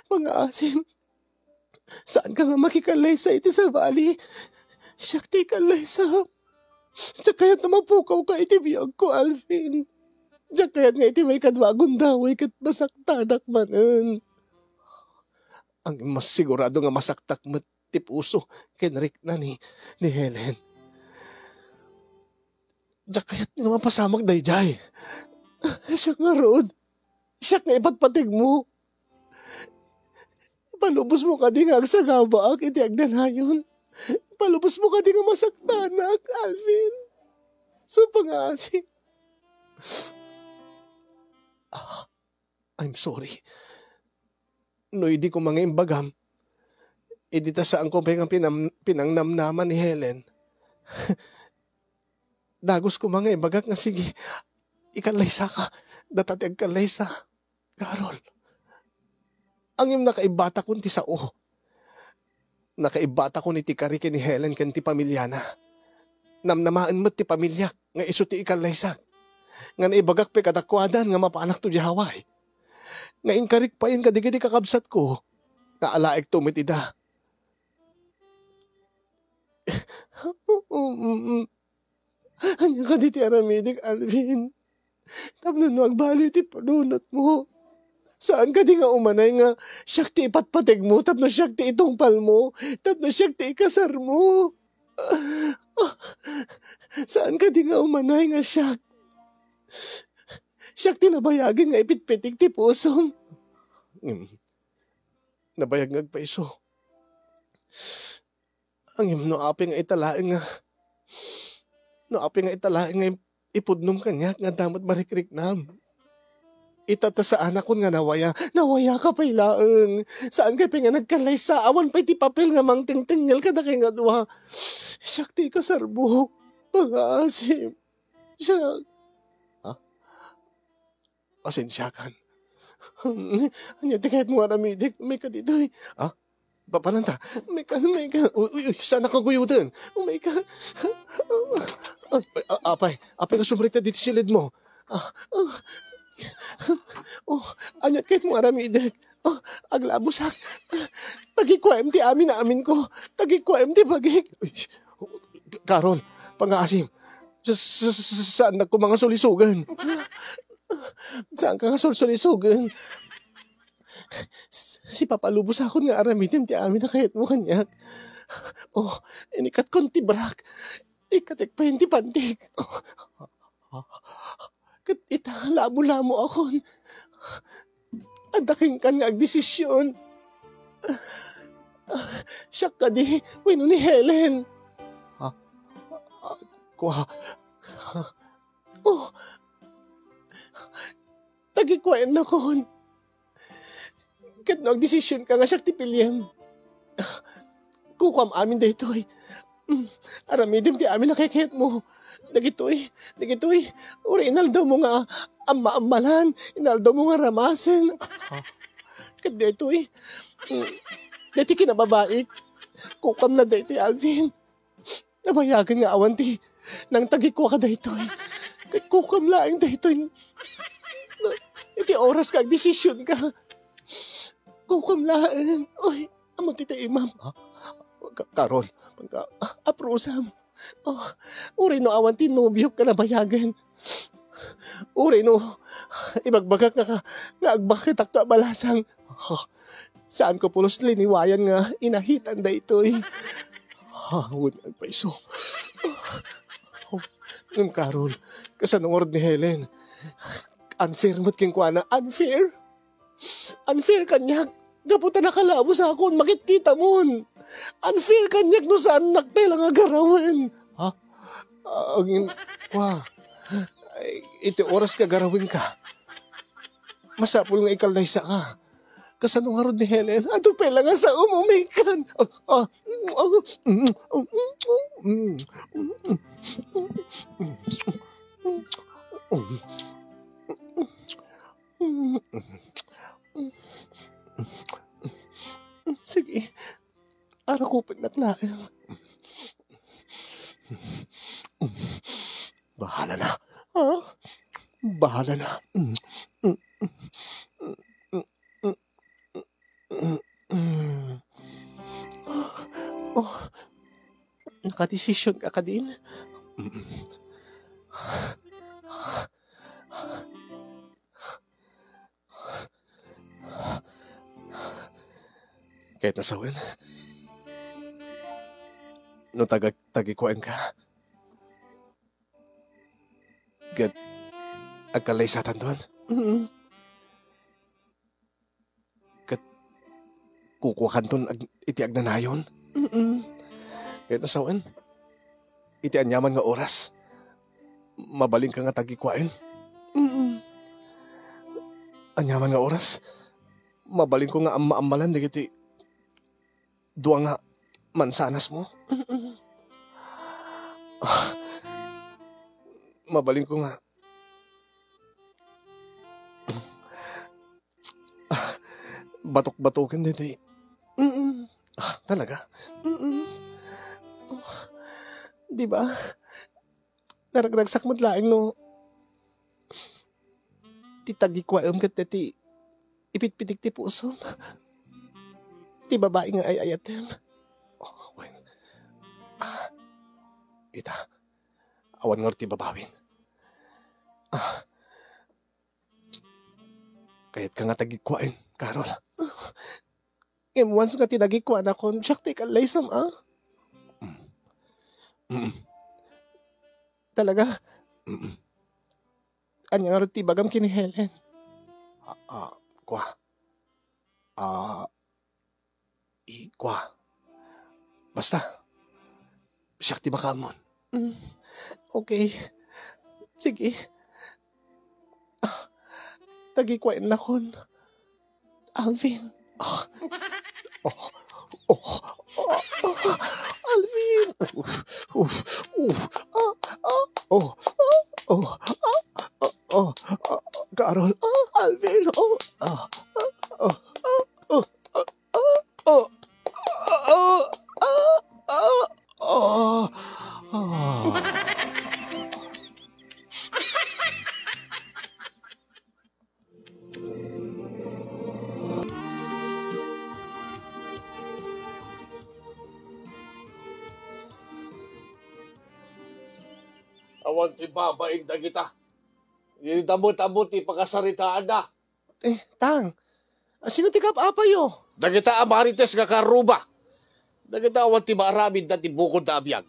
Pang-asim. Saan ka nga makikalay sa iti sa bali? Siyak ti kalay sa... Diyak kaya't na mapukaw ka iti biyag ko, Alvin. Diyak kaya't nga iti may kadwagon daway kat masaktanak manen. Ang mas sigurado nga masaktak mo ti puso kenrik na ni Helen. Diyak kaya't nga mapasamag dayjay. Siya nga, Rod. Siya nga ipatpatig mo. Palubos mo ka di nga agsagabaak iti agdanayon. Palubos mo ka di nga masaktanak, Alvin. So pangasi. I'm sorry. No, hindi ko mga imbagam. Idita saan ko ang pinangnamnaman ni Helen. Dagos ko mga ibagak nga sige. Ikalaysa ka. Datatag kalaysa. Carol. Ang yung nakaibata ko ti sao. Nakaibata ko ni ti karike ni Helen kan ti pamilya na. Namnamaan mo ti pamilya nga iso ti ikalaysak. Nga naibagak pe katakwadan nga mapaanak to di Hawaii. Nga inkarik pa yun kadigadi kakabsat ko. Nga alaek tumitida. Anya ka di ti aramidik, Alvin. Tapno no agbali ti panunot mo. Saan ka di nga umanay nga siyak ti ipatpatig mo, tapno siyak ti itungpal mo, tapno siyak ti ikasar mo. Saan ka di nga umanay nga siyak ti nabayagin nga ipitpitig ti pusom. Nabayag nga agpaiso. Ang no api nga italaing nga ipudnom kanya nga damot marikrik nam. Itata sa anak ko nga nawaya ka pa ilaang. Saan ka pa nga nagkalay sa awan pa iti papel nga mang tingtingil ka na kay nga duwa. Siyak ti kasarbo. Pag-aasim. Siyak. Ha? Pasensyakan. Anya ti kahit mo aramidik. May ka dito eh. Ha? Papananta. May ka. Uy, saan nakaguyutan? May ka. Apay ka sumrikta dito silid mo. Anyat kahit mo aramidik. Aglabusak. Tagikwaem ti amin na amin ko. Tagikwaem ti bagik. Carol, pang-aasim. Saan na ko mga sulisugan? Saan ka nga sulisugan? Si Papalubos akon nga aramidim ti amin na kahit mo kanyak. Inikat kon ti brak. Ikatik pa yun ti pantik. Kat italamo-lamo akon. Adaking kan nga agdesisyon. Siya ka di, wino ni Helen. Tagikwain na kon. Kat no agdesisyon ka nga siya ti pilyem. Kukwam amin da ito'y. Aramidim ti amin nakikit mo. Dagitoy. Uri inaldaw mo nga amma-ammalan. Inaldaw mo nga ramasin. Kat dito'y. Dito kinababaik. Kukam na dito, Alvin. Nabayagan nga awan ti. Nang tagikwa ka dito'y. Kat kukam laing dito'y. Iti oras ka, desisyon ka. Kukam laing. Uy, amo tita imam. Carol, aprusam. Uri no awan tinubiyok ka na bayagan. Uri no, ibagbagak nga agbakit akto balasang. Saan ko pulos liniwayan nga inahitan da ito'y. Unag pa iso. Carol, kasanungod ni Helen. Unfair mo't king kuana. Unfair? Unfair kanyak. Gaputa nakalabo sa akon, makit-kita mon. Unfair kanyak no saan nakpela nga garawin. Ha? Iti oras ka garawin ka. Masapul nga ikalaysa ka. Kasano nga ron ni Helen? Ato pala nga sa umumikan. Sige. Ara ko pinatlain. Bahala na. Bahala na. Nakadesisyon ka din. Kahit nasawin, no tagikuan ka, gat agkalay sa tanton. Kat kukuha kanton iti agnanayon. Kahit nasawin, iti anyaman nga oras, mabaling ka nga tagikuan. Anyaman nga oras, mabaling ko nga amalan di iti duwa nga mansanas mo. Mabaling ko nga batok-batokin dito. Talaga? Di ba? Naragragsak mo't laing no. Titagikwaam kat ti ipitpitik ti puso. Ti babae nga ay ayatem. Wen. Ita. Awan nga ti babawin. Kahit ka nga tagikwain, Carol. Once nga tinagikwan ako, siyak ti kalaysam Talaga? Anya nga ti bagam kini Helen. Kwa. Kwa. Basta. Siyak ti bakamon. Okay. Sige. Tagikwain na kon. Alvin. Alvin. Carol. Alvin. Awan ti babaeng dagita. Damot-amot ti pakasaritaan na. Tang. Sino ti kapapayo? Dagita amarites nga karuba. Dagita awan ti maaramid na ti bukod na abiyag.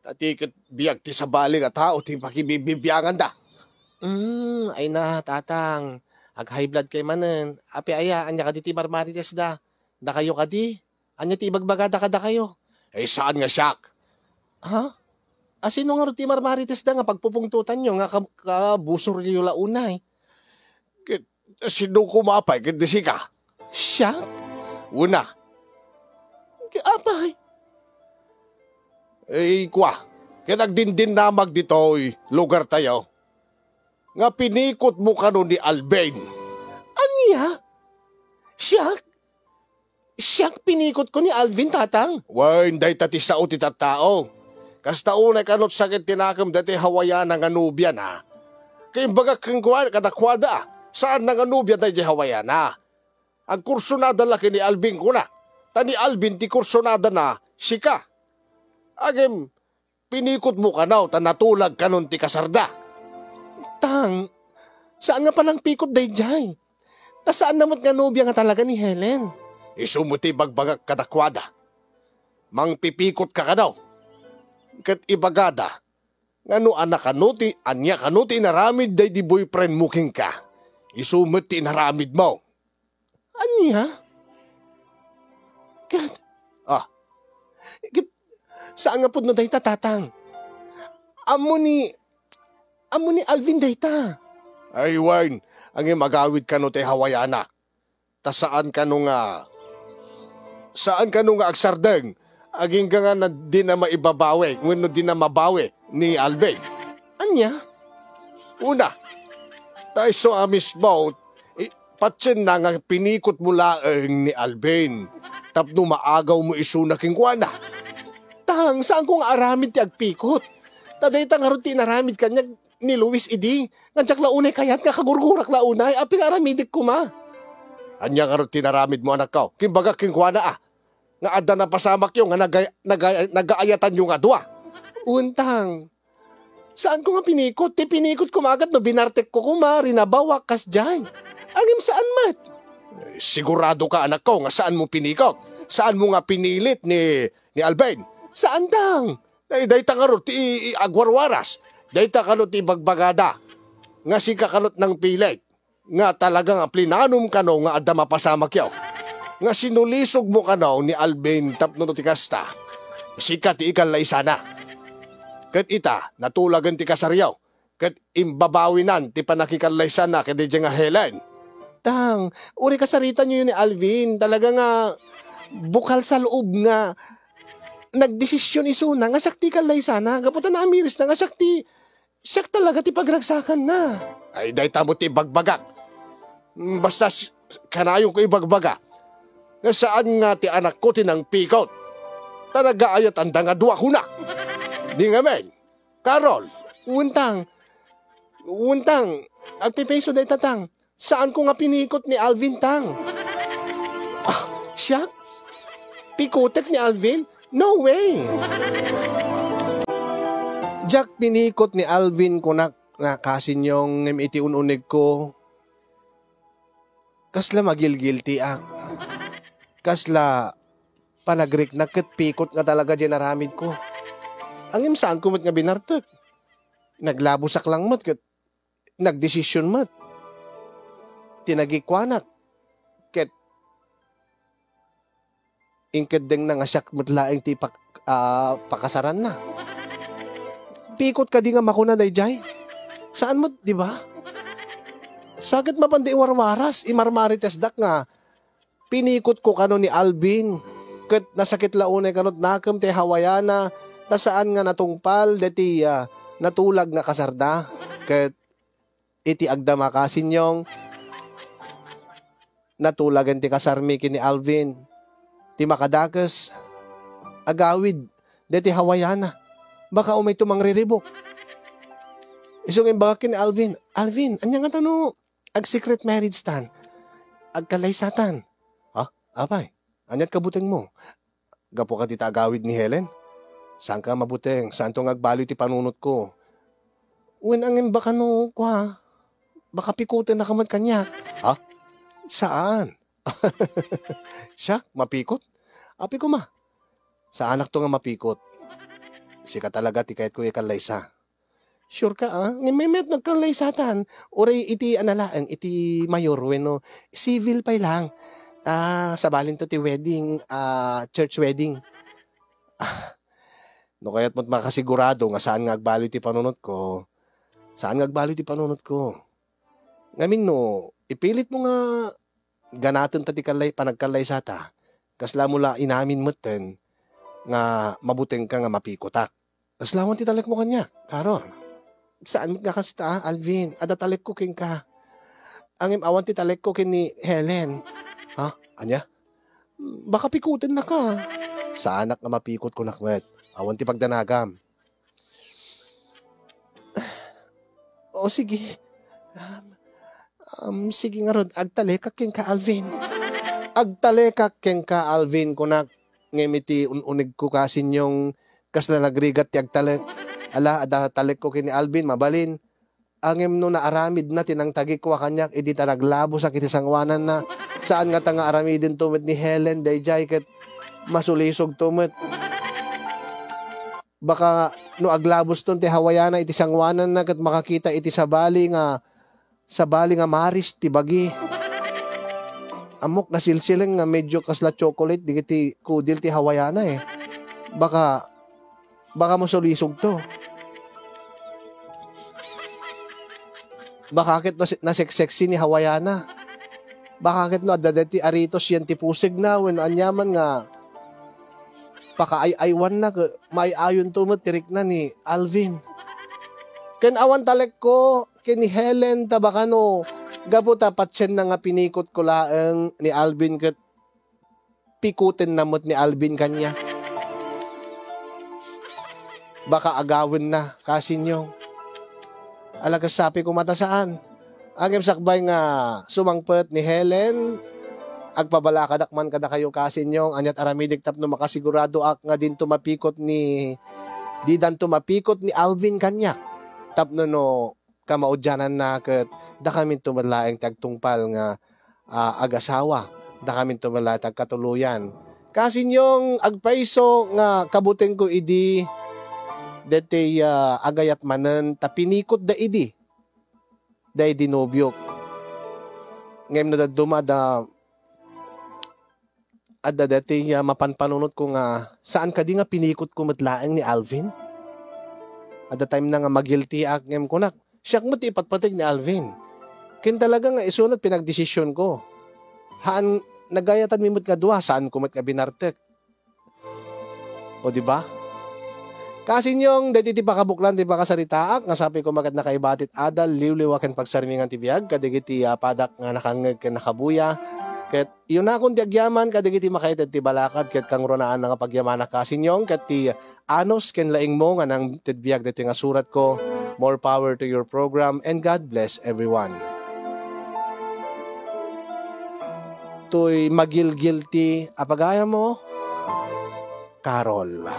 Tati kat biyag ti sabali nga tao ti pakibibibiyangan da. Ay na, tatang. Ag-high blood kay manen. Api aya, anya ka di ti marmarites da. Da kayo ka di. Anya ti ibagbagada ka da kayo. Saan nga siyak? Ha? Sino nga ti marmarites da nga pagpupungtutan nyo nga kabusor nyo launay? Sino kumapay? Kandisi ka? Siya? Una. Apay? Kwa. Kaya nagdindin namag dito lugar tayo. Nga pinikot mo ka nun ni Alvin. Anya? Siya? Siya pinikot ko ni Alvin, tatang? Wan, day tati sao ti tattao. Kasta unay kanot sakit tinakam dati Hawaiian nga nubya na. Kaya baga kang kadakwada. Saan nga nubya day di Hawaiian na? Ang kursonada laki ni Alvin ko na. Tani Alvin ti kursonada na sika. Agem, pinikot mo ka na, tanatulag ka nun ti kasarda. Tang, saan nga palang pikot day jay? Saan namat nga nubya nga talaga ni Helen? Isumuti bagbagak kadakwada. Mang pipikot ka ka daw. Kat ibagada, ngano anak kanuti, anya kanuti naramid day di boyfriend muking ka. Isumuti naramid mo. Anya? Kat? Kat, saan nga po no day tatang? Amo ni Alvin day ta. Ay, Wayne, ang magawid ka no te Hawaiana. Ta saan ka no nga agsardeng, aging ka nga na di na maibabawi, ngano di na mabawi ni Alvin. Anya? Una, tayo so mismo, patsin na nga pinikot mo laeng ni Alvin. Tapno maagaw mo iso na kingwana. Tang, saan kong aramid ti agpikot? Taday tang harot ti naramid kanya ni Luis Idi. Ngantsak launay kayat nga kagurgurak launay. Aping aramidik ko ma. Anya nga rin tinaramid mo anak ko. Kimbaga kingwana nga ada na pasamak yung nga nagaayatan yung adwa. Untang, saan ko nga pinikot? Ti pinikot ko agad no binartek ko kuma, rinabawak kas dyan. Angim saan mat? Sigurado ka anak ko nga saan mo pinikot? Saan mo nga pinilit ni Alvin? Saan tang? Day tangarot ti agwarwaras. Day takalot ti bagbagada. Nga si kakalot ng pilit. Nga talagang plinanum ka no nga adda mapasamak yaw. Nga sinulisog mo ka no ni Alvin tapno ti kasta. Sika ti ikalay sana. Kat ita, natulagan ti kasaryaw. Kat imbabawinan ti panakikalay sana kaya di nga Helen. Tang, uri kasarita nyo yun ni Alvin. Talaga nga, bukal sa loob nga. Nagdesisyon isuna nga sakti kalay sana. Gaputa na amiris na nga sakti. Sak talaga ti pagragsakan na. Ay day tamo ti bagbagak. Basta kanayong ko ibagbaga. Nga saan nga ti anak ko tinang pikot. Talaga ayat anda nga duwa kuna. Di nga men. Carol. Untang, agpipeso day tatang. Saan ko nga pinikot ni Alvin tang? Siya? Pikotek ni Alvin? No way! Jack pinikot ni Alvin ko na kasin yung iti ununig ko. Kasla magilgilti ak. Kasla panagrik na pikot nga talaga dyan naramid ko. Angim saan ko mat nga binartek. Naglabusak lang mat kat nagdesisyon mat. Tinagikwanak. Ket ingkedeng na nga siyak mutlaeng ti pakasaran na. Pikot ka di nga makuna dayjay. Saan mo, di ba? Sakit mapandi warwaras, imarmarites dak nga. Pinikot ko kano ni Alvin. Ket nasakit launay kanot nakam ti Hawaiana. Ta saan nga natungpal deti natulag nga kasarda. Ket iti agdama kasinyong natulagan ti kasarmi kini Alvin. Ti makadakas, agawid, deti Hawaiana. Baka umay tumangriribok. Isungin baka kini Alvin. Alvin, anya nga tano, ag secret marriage tan. Agkalaysatan. Ha? Apay, anyat kabuteng mo. Gapo ka tita agawid ni Helen? Saan ka mabuteng? Saan tong agbaloy ti panunot ko? Uwin angin baka no, kwa. Baka pikutin na kamat kanya. Ha? Saan? Siya, mapikot? Api ko ma. Sa anak to nga mapikot. Sika talaga ti kahit ko ikalaysa. Sure ka Ngayon nagkalaysatan. Uri iti analaang, iti mayor weno. Civil pa lang. Sabalin to ti wedding, church wedding. No kaya't mo't makasigurado nga saan nga agbaloy ti panunot ko. Saan nga agbaloy ti panunot ko. Ngamin no, ipilit mo nga ganaten ta ti kalay panagkalay sata. Kasla mula inamin mo ten nga mabuteng ka nga mapikotak. Kaslawan ti talek mo kanya, Karol. Saan nga kasta, Alvin? Ada talek ko king ka. Angim awan ti talek ko kin ni Helen. Ha? Anya? Baka pikutin na ka. Sa anak nga mapikot ko nakwet. Awan ti pagdanagam. O sige. Sige nga rod, agtalekak king ka, Alvin. Agtalekak king ka, Alvin, kunak ngemiti unig ko kasin yung kasla nagrigat ti agtalek. Ala, ada talek ko kini Alvin, mabalin. Angem no na aramid na tinang tagi ko kanyak, edi ta naglabo sa kitisangwanan na. Saan nga ta nga aramidin tumit ni Helen, dayjay ket masulisog tumit. Baka no aglabos ton ti Hawaiana iti sangwanan na ket makakita iti sabali nga maris ti bagi. Amok na silsileng nga medyo kasla chocolate digiti kudil ti Hawaiana eh. Baka masulisog to. Bakakit na sexy ni Hawaiana. Bakakit no adadeti aritos yan tipusig na when anyaman nga pakaay-aywan na may-ayon tumot tirik na ni Alvin. Ken awan talek ko ken ni Helen tabakano gabuta patsen na nga pinikot ko laeng ni Alvin ket pikutin namot ni Alvin kanya. Baka agawin na kasinyong. Alagas sapi ko mata saan. Ang sakbay nga sumangpet ni Helen agpabalakadakman kada kayo kasinyong anyat aramidik tapno makasigurado ak nga din tumapikot ni di dan tumapikot ni Alvin kanya. Tapno no kamaudyanan na ket da kami tumalaeng tagtungpal nga agasawa. Da kami tumala tagkatuluyan. Kasinyong agpaiso nga kabuteng ko idi dete agayat manen tapinikot da idi. Da idi nobyok. Ngem na dumada adda dete mapanpanunot ko nga saan ka di nga pinikot ko matlaeng ni Alvin? At the time na nga magilty ak ngem ko nak. Siyak mo ti ipatpatig ni Alvin. Kin talaga nga isunod pinagdesisyon ko. Haan nagayatan mimot nga duwa saan ko mat nga binartek. O di ba? Kasinyong dati ti pakabuklan ti pakasaritaak nga sapi ko magad nakaibatit adal liwliwaken pagsarmingan ti biag kadigiti padak nga nakangeg ken nakabuya ket iyon na kun ti agyaman kadigiti makaited ti balakad ket kang ronaan nga pagyaman kasinyong ket ti anos ken laing mo nga nang tidbiag dati nga surat ko. More power to your program and God bless everyone. To'y magilgilty apagaya mo Carol.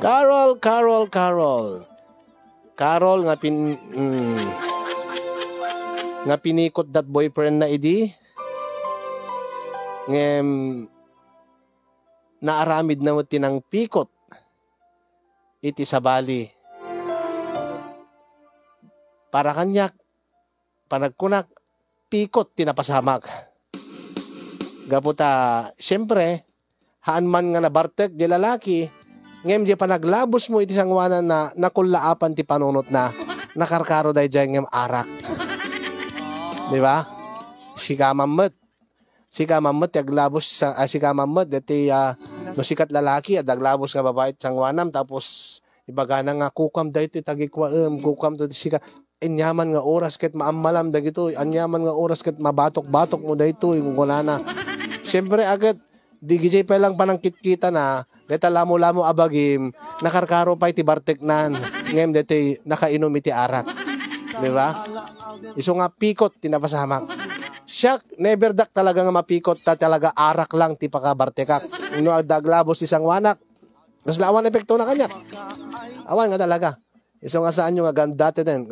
Carol nga nga pinikot that boyfriend na idi. Ngem naaramid na mo tinang pikot iti sabali. Para kanyak panagkunak pikot tinapasamak. Gaputa syempre haan man nga nabartek di lalaki ngem di panaglabos mo iti sangwanan na nakulaapan ti panunot na nakarkaro day jay ngem arak. Di ba? Sikamammet aglabos sa sikamammet deti no sikat lalaki at aglabos nga babae sangwanam tapos ibaga na nga kukam dayto tagikwaem kukam to sika anyaman nga oras ket maammalam dagito anyaman nga oras ket mabatok-batok mo dayto kung wala na. Syempre agad di gijay pa lang panangkit-kita na deta lamo-lamo abagim nakarkaro pa iti barteknan ngem deti nakainom iti arak. Di ba? Iso nga pikot tinapasamak. Siyak never dak talaga nga mapikot ta talaga arak lang ti pakabartekak. Ino daglabos isang wanak. Kas lawan epekto na kanya. Awan nga talaga. Iso nga saan yung nga gandate din.